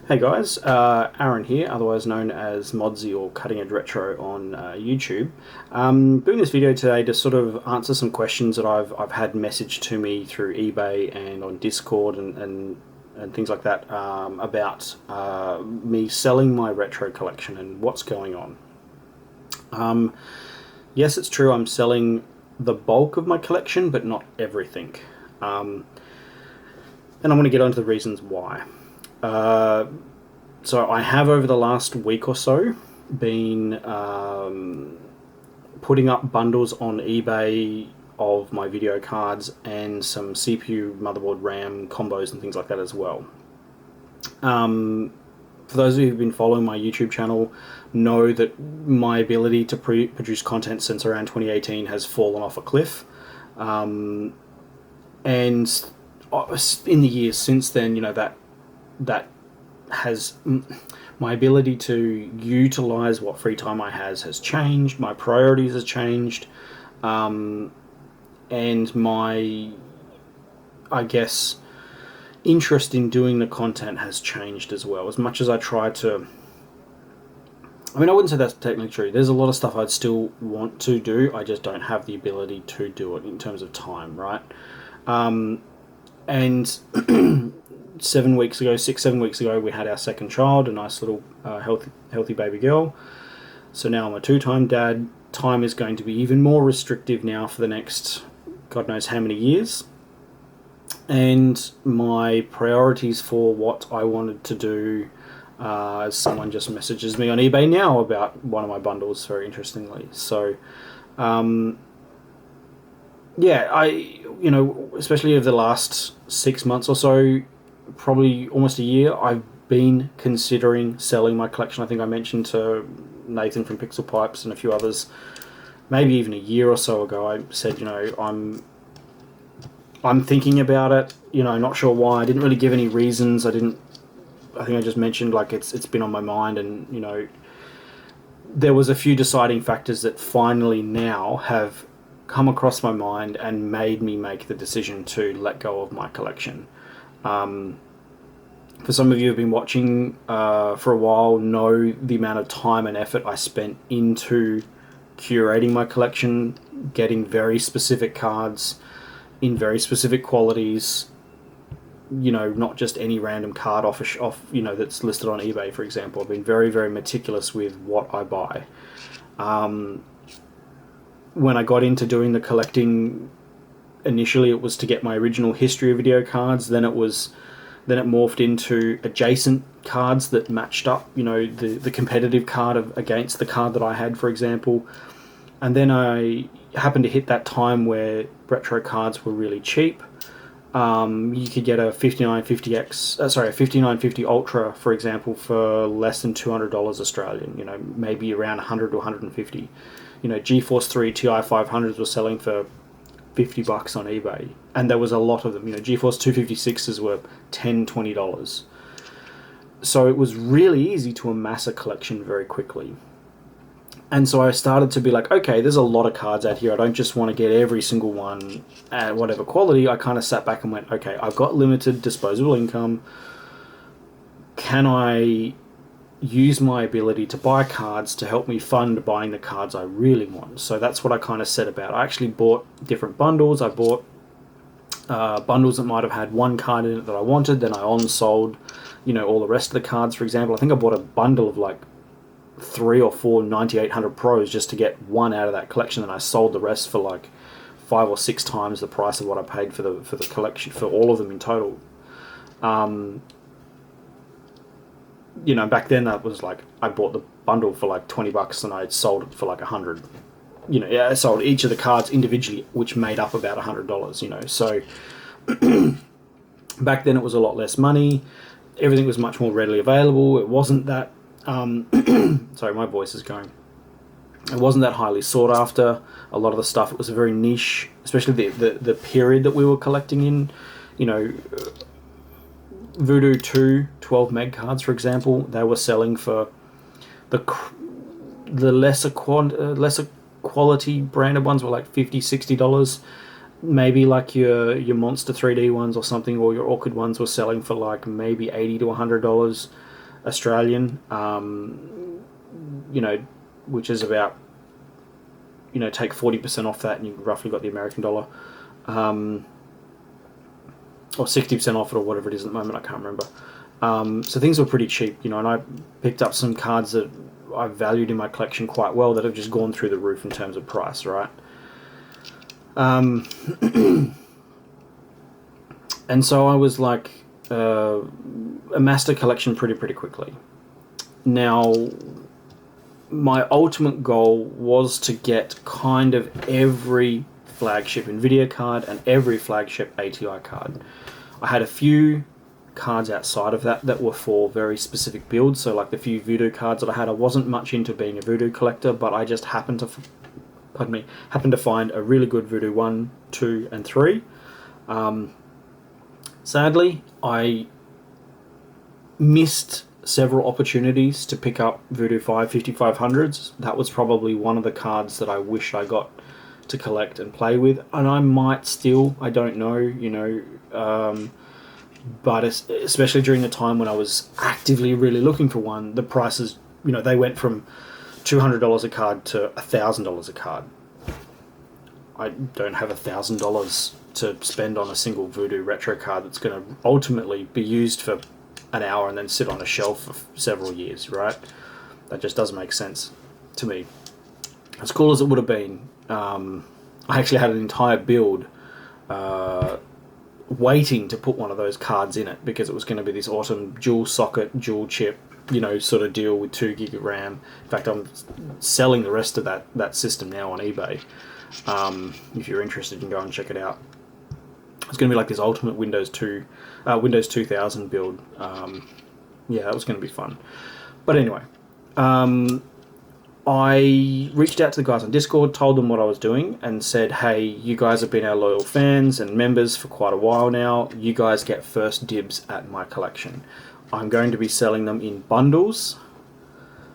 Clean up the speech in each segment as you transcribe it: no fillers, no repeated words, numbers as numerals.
Hey guys, Aaron here, otherwise known as Modsy or Cutting Edge Retro on YouTube. Doing this video today to sort of answer some questions that I've had messaged to me through eBay and on Discord and things like that about me selling my retro collection and what's going on. Yes, it's true, I'm selling the bulk of my collection, but not everything. And I'm going to get onto the reasons why. So I have over the last week or so been putting up bundles on eBay of my video cards and some CPU, motherboard, RAM combos and things like that as well. For those of you who've been following my YouTube channel, know that my ability to produce content since around 2018 has fallen off a cliff. And in the years since then, that has my ability to utilize what free time I has changed. My priorities has changed, and my, I guess, interest in doing the content has changed as well. As much as I try to, I wouldn't say that's technically true. There's a lot of stuff I'd still want to do. I just don't have the ability to do it in terms of time, right? And 7 weeks ago, 6-7 weeks ago, we had our second child, a nice little healthy baby girl. So now I'm a two-time dad. Time is going to be even more restrictive now for the next God knows how many years. And my priorities for what I wanted to do, someone just messages me on eBay now about one of my bundles, very interestingly. So especially over the last 6 months or so, probably almost a year, I've been considering selling my collection. I think I mentioned to Nathan from Pixel Pipes and a few others, maybe even a year or so ago, I said, I'm thinking about it, not sure why. I didn't really give any reasons. I think I just mentioned it's been on my mind, and there was a few deciding factors that finally now have come across my mind and made me make the decision to let go of my collection. For some of you who have been watching for a while, know the amount of time and effort I spent into curating my collection, getting very specific cards in very specific qualities, not just any random card off that's listed on eBay, for example. I've been very, very meticulous with what I buy. When I got into doing the collecting, initially it was to get my original history of video cards. Then it morphed into adjacent cards that matched up, the competitive card against the card that I had, for example. And then I happened to hit that time where retro cards were really cheap. You could get a 5950 Ultra, for example, for less than $200 Australian. Maybe around 100 to 150. GeForce 3 Ti 500s were selling for $50 on eBay, and there was a lot of them. GeForce 256s were $10-20. So it was really easy to amass a collection very quickly. And so I started to be like, okay, there's a lot of cards out here. I don't just want to get every single one at whatever quality. I kind of sat back and went, okay, I've got limited disposable income. Can I use my ability to buy cards to help me fund buying the cards I really want? So that's what I kind of set about. I actually bought different bundles. I bought bundles that might have had one card in it that I wanted. Then I on-sold, all the rest of the cards, for example. I think I bought a bundle of 3 or 4 9800 Pros just to get one out of that collection, and I sold the rest for 5 or 6 times the price of what I paid for the collection, for all of them in total. Back then that was I bought the bundle for $20 and I sold it for 100. I sold each of the cards individually, which made up about $100. So back then it was a lot less money. Everything was much more readily available. It wasn't that sorry, my voice is going. It wasn't that highly sought after. A lot of the stuff, it was a very niche, especially the period that we were collecting in. Voodoo 2 12 meg cards, for example, they were selling for the lesser quality branded ones were $50-$60. Maybe your Monster 3D ones or something, or your Orchid ones were selling for maybe $80 to $100. Australian, which is about, take 40% off that and you've roughly got the American dollar. Or 60% off it, or whatever it is at the moment, I can't remember. So things were pretty cheap, and I picked up some cards that I valued in my collection quite well that have just gone through the roof in terms of price, right? And so I was like, amassed a collection pretty quickly. Now, my ultimate goal was to get kind of every flagship NVIDIA card and every flagship ATI card. I had a few cards outside of that were for very specific builds, so like the few Voodoo cards that I had, I wasn't much into being a Voodoo collector, but I just happened to find a really good Voodoo 1, 2 and 3. Sadly, I missed several opportunities to pick up Voodoo 5 5500s. That was probably one of the cards that I wish I got to collect and play with, and I might still, I don't know, but especially during the time when I was actively really looking for one, the prices, they went from $200 a card to $1,000 a card. I don't have $1,000 to spend on a single Voodoo retro card that's going to ultimately be used for an hour and then sit on a shelf for several years, right? That just doesn't make sense to me. As cool as it would have been, I actually had an entire build waiting to put one of those cards in it, because it was going to be this awesome dual socket, dual chip, sort of deal with 2 gig of RAM. In fact, I'm selling the rest of that system now on eBay. If you're interested, you can go and check it out. It's going to be like this ultimate Windows 2000 build. Yeah, that was going to be fun. But anyway, I reached out to the guys on Discord, told them what I was doing, and said, hey, you guys have been our loyal fans and members for quite a while now. You guys get first dibs at my collection. I'm going to be selling them in bundles,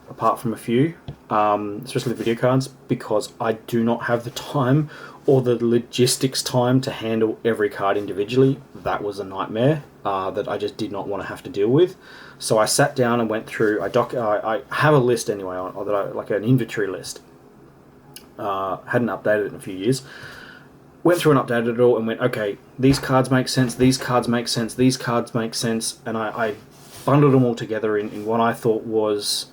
apart from a few, especially the video cards, because I do not have the time or the logistics time to handle every card individually. That was a nightmare that I just did not want to have to deal with. So I sat down and went through. I have a list anyway, like an inventory list. Hadn't updated it in a few years. Went through and updated it all and went, okay, these cards make sense, these cards make sense, these cards make sense, and I bundled them all together in what I thought was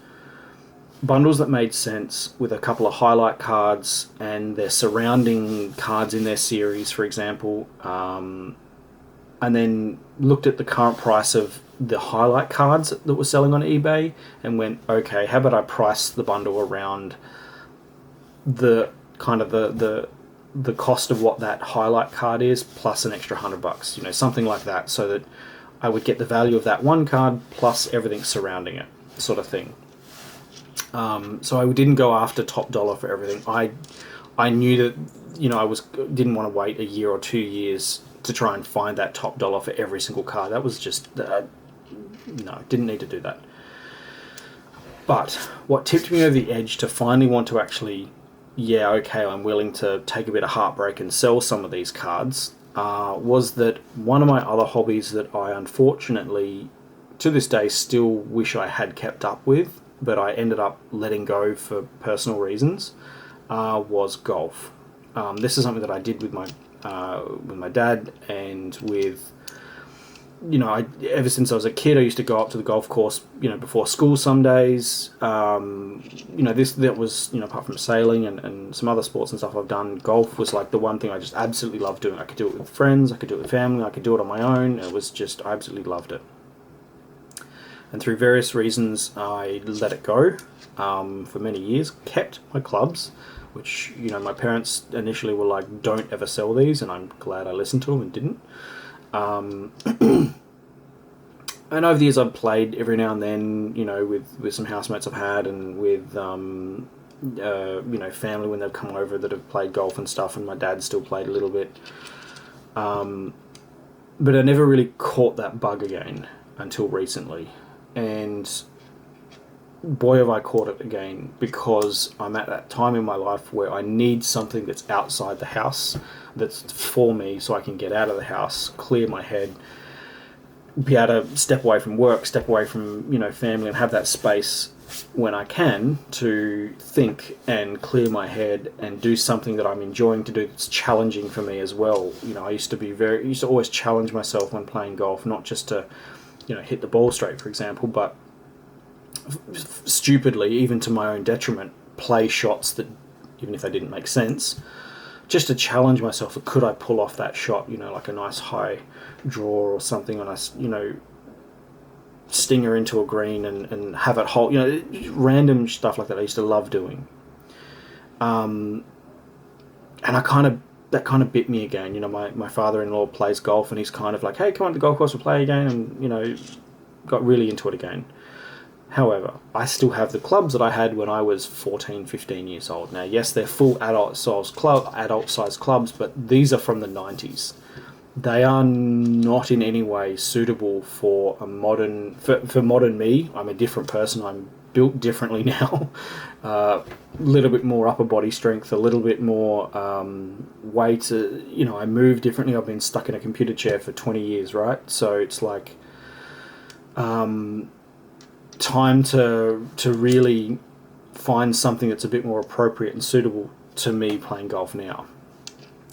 bundles that made sense, with a couple of highlight cards and their surrounding cards in their series, for example, and then looked at the current price of the highlight cards that were selling on eBay and went, okay, how about I price the bundle around the kind of the cost of what that highlight card is, plus an extra $100, something like that, so that I would get the value of that one card plus everything surrounding it, sort of thing. So I didn't go after top dollar for everything. I knew that, didn't want to wait a year or 2 years to try and find that top dollar for every single card. That was just, no, didn't need to do that. But what tipped me over the edge to finally want to actually, yeah, okay, I'm willing to take a bit of heartbreak and sell some of these cards, was that one of my other hobbies that I unfortunately, to this day, still wish I had kept up with, but I ended up letting go for personal reasons, was golf. This is something that I did with my dad, and with, ever since I was a kid, I used to go up to the golf course, before school some days. That was, apart from sailing and some other sports and stuff I've done, golf was like the one thing I just absolutely loved doing. I could do it with friends, I could do it with family, I could do it on my own. It was just, I absolutely loved it. And through various reasons, I let it go for many years, kept my clubs, which, my parents initially were like, don't ever sell these, and I'm glad I listened to them and didn't. And over the years I've played every now and then, with some housemates I've had, and with, family when they've come over that have played golf and stuff, and my dad still played a little bit. But I never really caught that bug again until recently. And boy, have I caught it again, because I'm at that time in my life where I need something that's outside the house, that's for me, so I can get out of the house, clear my head, be able to step away from work, step away from, you know, family, and have that space when I can to think and clear my head and do something that I'm enjoying to do that's challenging for me as well. You know, I used to always challenge myself when playing golf, not just to, you know, hit the ball straight, for example, but stupidly, even to my own detriment, play shots that, even if they didn't make sense, just to challenge myself. Could I pull off that shot, you know, like a nice high draw or something, on a, you know, stinger into a green and have it hold, you know, random stuff like that I used to love doing. And that kind of bit me again. You know, my father-in-law plays golf, and he's kind of like, hey, come on to the golf course, we'll play again, and, you know, got really into it again. However, I still have the clubs that I had when I was 14, 15 years old. Now, yes, they're full adult-size clubs, but these are from the 90s. They are not in any way suitable for a modern... For modern me. I'm a different person. I'm built differently now. A little bit more upper body strength, a little bit more weight. You know, I move differently. I've been stuck in a computer chair for 20 years, right? So it's like... time to really find something that's a bit more appropriate and suitable to me playing golf now.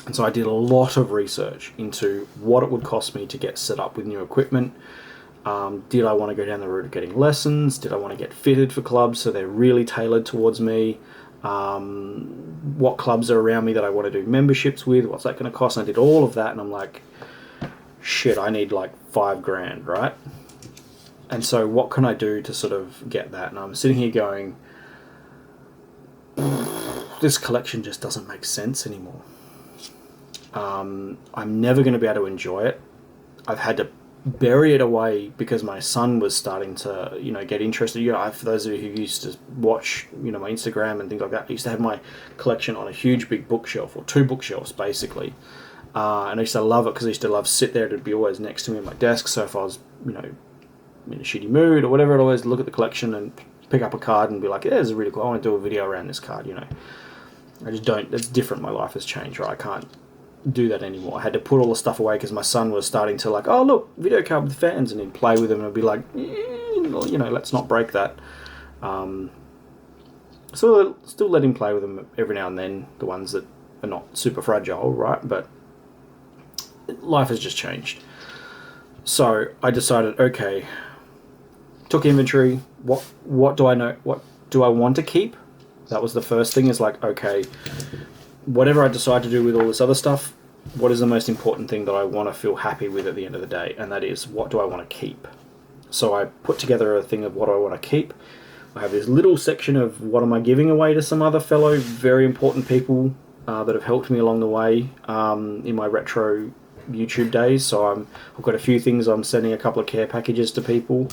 And so I did a lot of research into what it would cost me to get set up with new equipment. Did I want to go down the route of getting lessons? Did I want to get fitted for clubs so they're really tailored towards me? What clubs are around me that I want to do memberships with? What's that going to cost? And I did all of that, and I'm like, shit, I need like $5,000, right? And so what can I do to sort of get that? And I'm sitting here going, this collection just doesn't make sense anymore. I'm never going to be able to enjoy it. I've had to bury it away because my son was starting to, you know, get interested. You know, for those of you who used to watch, you know, my Instagram and things like that, I used to have my collection on a huge big bookshelf, or two bookshelves basically. And I used to love it because I used to love sit there. It'd be always next to me at my desk. So if I was, you know, in a shitty mood or whatever, I'd always look at the collection and pick up a card and be like, yeah, this is really cool. I want to do a video around this card, you know. I just don't. It's different. My life has changed, right? I can't do that anymore. I had to put all the stuff away because my son was starting to like, oh, look, video card with fans, and he'd play with them and I'd be like, you know, let's not break that. So still let him play with them every now and then, the ones that are not super fragile, right? But life has just changed. So I decided, okay, took inventory. What do I know? What do I want to keep? That was the first thing. Is like, okay, whatever I decide to do with all this other stuff, what is the most important thing that I want to feel happy with at the end of the day? And that is, what do I want to keep? So I put together a thing of what do I want to keep. I have this little section of what am I giving away to some other fellow very important people that have helped me along the way in my retro YouTube days. So I've got a few things. I'm sending a couple of care packages to people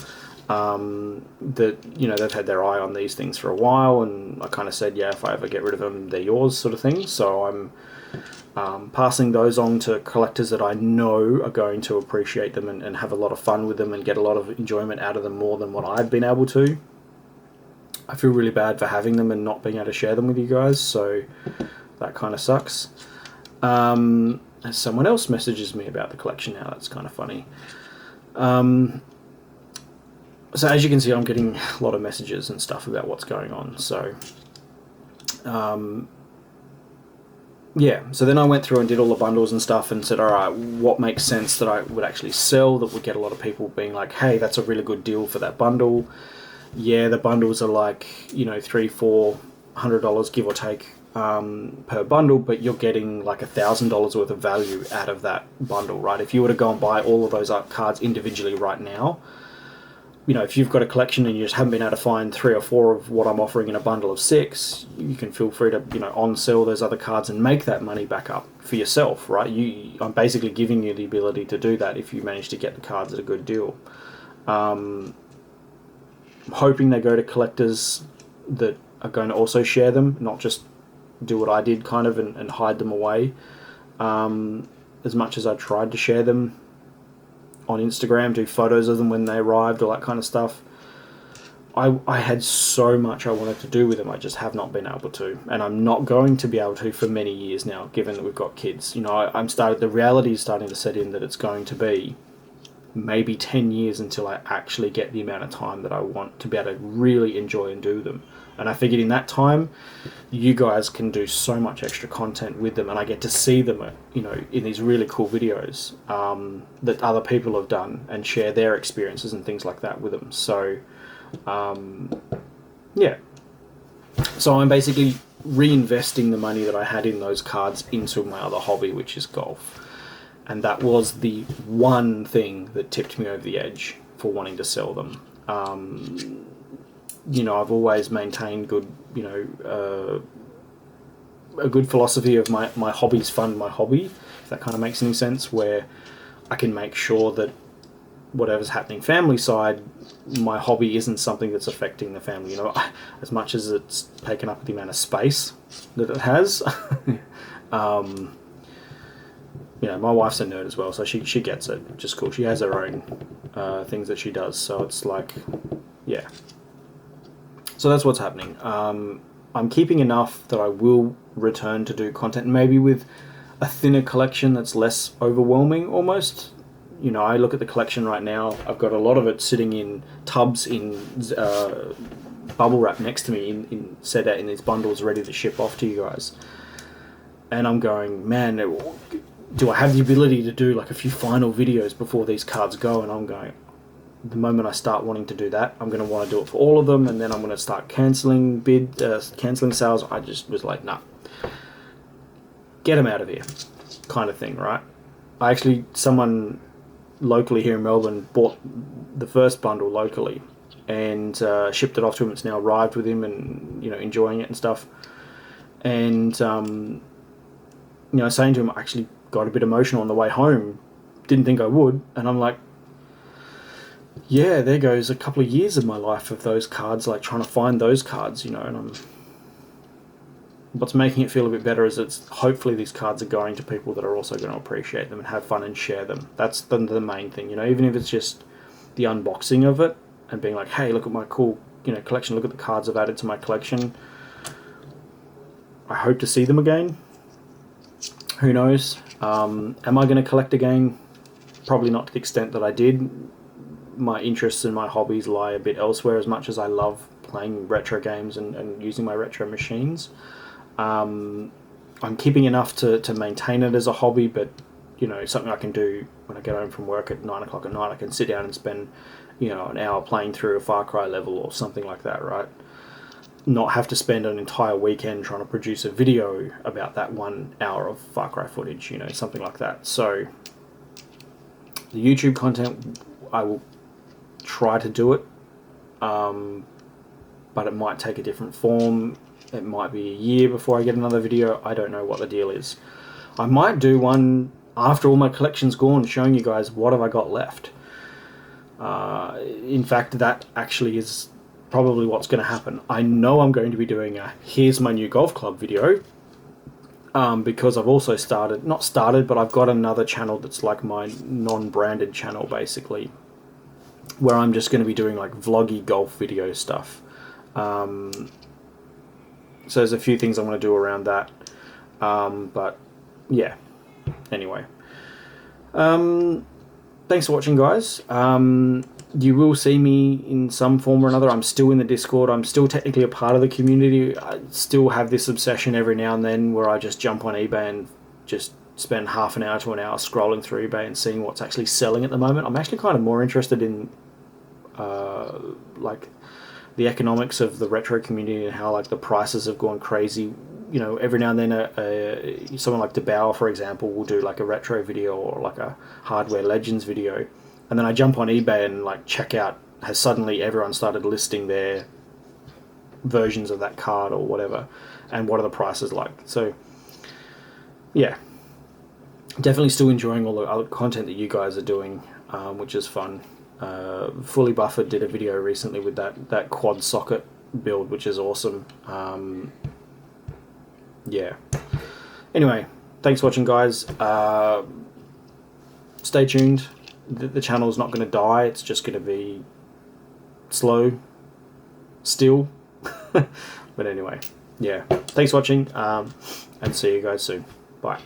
that, you know, they've had their eye on these things for a while, and I kind of said, yeah, if I ever get rid of them, they're yours, sort of thing. So I'm passing those on to collectors that I know are going to appreciate them and have a lot of fun with them and get a lot of enjoyment out of them, more than what I've been able to. I feel really bad for having them and not being able to share them with you guys, so that kind of sucks. Someone else messages me about the collection now. That's kind of funny. So as you can see, I'm getting a lot of messages and stuff about what's going on. So, yeah. So then I went through and did all the bundles and stuff and said, all right, what makes sense that I would actually sell, that would get a lot of people being like, hey, that's a really good deal for that bundle. Yeah, the bundles are like, you know, $300-$400, give or take, per bundle, but you're getting like $1,000 worth of value out of that bundle, right? If you were to go and buy all of those cards individually right now, you know, if you've got a collection and you just haven't been able to find 3 or 4 of what I'm offering in a bundle of 6, you can feel free to, you know, on-sell those other cards and make that money back up for yourself, right? I'm basically giving you the ability to do that if you manage to get the cards at a good deal. I'm hoping they go to collectors that are going to also share them, not just do what I did kind of and hide them away. As much as I tried to share them on Instagram, do photos of them when they arrived, all that kind of stuff. I had so much I wanted to do with them, I just have not been able to, and I'm not going to be able to for many years now, given that we've got kids. You know, the reality is starting to set in that it's going to be maybe 10 years until I actually get the amount of time that I want to be able to really enjoy and do them. And I figured in that time, you guys can do so much extra content with them, and I get to see them, you know, in these really cool videos that other people have done and share their experiences and things like that with them. So, yeah. So I'm basically reinvesting the money that I had in those cards into my other hobby, which is golf. And that was the one thing that tipped me over the edge for wanting to sell them. You know, I've always maintained good, you know, a good philosophy of my hobbies fund my hobby, if that kind of makes any sense, where I can make sure that whatever's happening family side, my hobby isn't something that's affecting the family. You know, as much as it's taken up the amount of space that it has. You know, my wife's a nerd as well, so she gets it, which is cool. She has her own things that she does, so it's like, yeah. So that's what's happening. I'm keeping enough that I will return to do content, maybe with a thinner collection that's less overwhelming almost. You know, I look at the collection right now, I've got a lot of it sitting in tubs in bubble wrap next to me, set out in these bundles ready to ship off to you guys. And I'm going, man, do I have the ability to do like a few final videos before these cards go? And I'm going, the moment I start wanting to do that, I'm going to want to do it for all of them, and then I'm going to start cancelling sales. I just was like, nah, get them out of here, kind of thing, right? Someone locally here in Melbourne bought the first bundle locally and shipped it off to him. It's now arrived with him, and you know, enjoying it and stuff. And you know, saying to him, I actually got a bit emotional on the way home. Didn't think I would, and I'm like, yeah, there goes a couple of years of my life of those cards, like trying to find those cards, you know. And what's making it feel a bit better is it's hopefully these cards are going to people that are also going to appreciate them and have fun and share them. That's the main thing, you know. Even if it's just the unboxing of it and being like, hey, look at my cool, you know, collection. Look at the cards I've added to my collection. I hope to see them again. Who knows? Am I going to collect again? Probably not to the extent that I did. My interests and my hobbies lie a bit elsewhere, as much as I love playing retro games and using my retro machines. I'm keeping enough to maintain it as a hobby, but you know, something I can do when I get home from work at 9 o'clock at night. I can sit down and spend, you know, an hour playing through a Far Cry level or something like that, right? Not have to spend an entire weekend trying to produce a video about that 1 hour of Far Cry footage, you know, something like that. So the YouTube content, I will try to do it, but it might take a different form. It might be a year before I get another video. I don't know what the deal is. I might do one after all my collection's gone, showing you guys what have I got left. In fact, that actually is probably what's going to happen. I know I'm going to be doing a here's my new golf club video, because I've also but I've got another channel that's like my non-branded channel, basically, where I'm just going to be doing like vloggy golf video stuff. So there's a few things I want to do around that. But yeah, anyway. Thanks for watching, guys. You will see me in some form or another. I'm still in the Discord. I'm still technically a part of the community. I still have this obsession every now and then where I just jump on eBay and just spend half an hour to an hour scrolling through eBay and seeing what's actually selling at the moment. I'm actually kind of more interested in like the economics of the retro community and how like the prices have gone crazy. You know, every now and then someone like DeBauer, for example, will do like a retro video or like a Hardware Legends video, and then I jump on eBay and like check out, has suddenly everyone started listing their versions of that card or whatever, and what are the prices like. So yeah, definitely still enjoying all the other content that you guys are doing, which is fun. Fully Buffered did a video recently with that quad socket build, which is awesome. Yeah. Anyway, thanks for watching, guys. Stay tuned. The channel's not going to die. It's just going to be slow still. But anyway, yeah. Thanks for watching, and see you guys soon. Bye.